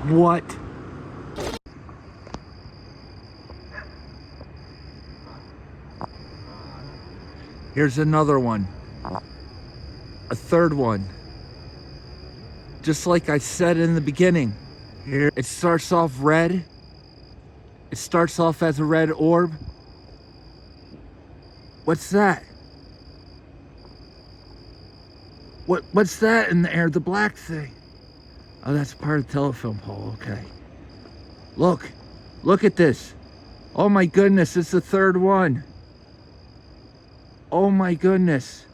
What? Here's another one. A third one. Just like I said in the beginning. Here, it starts off red. It starts off as a red orb. What's that? What's that in the air? The black thing. Oh, that's part of the telephone pole. Okay. Look at this. Oh my goodness, it's the third one. Oh my goodness.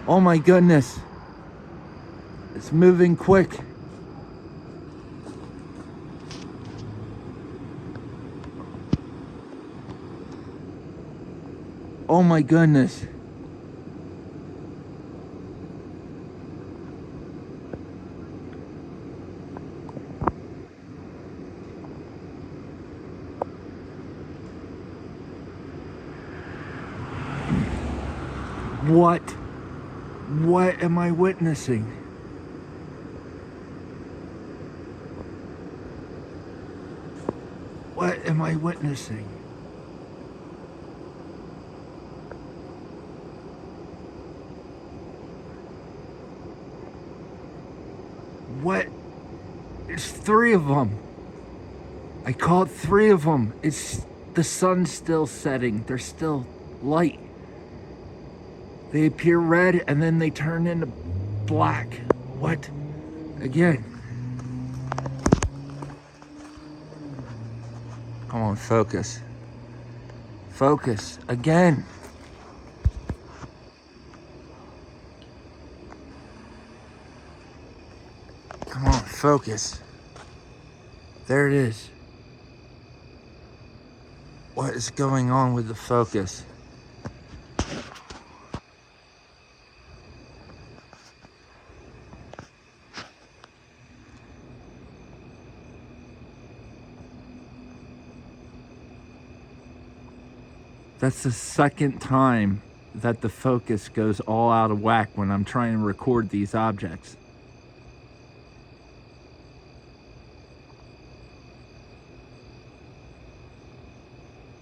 Oh my goodness. It's moving quick. Oh my goodness. What am I witnessing? What am I witnessing? What? There's three of them. I caught three of them. It's the sun's still setting. They're still light. They appear red and then they turn into black. What? Again. Come on, focus. Focus. Again. Come on, focus. There it is. What is going on with the focus? That's the second time that the focus goes all out of whack when I'm trying to record these objects.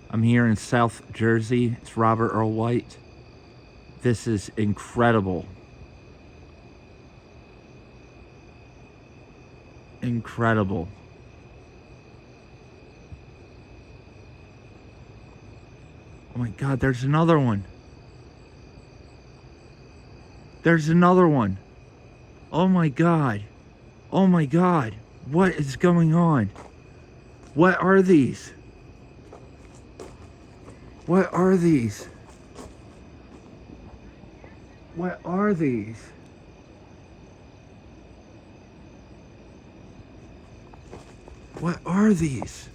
I'm here in South Jersey. It's Robertearlwhite. This is incredible. Incredible. Oh my God, there's another one. There's another one. Oh my God. Oh my God. What is going on? What are these? What are these? What are these? What are these?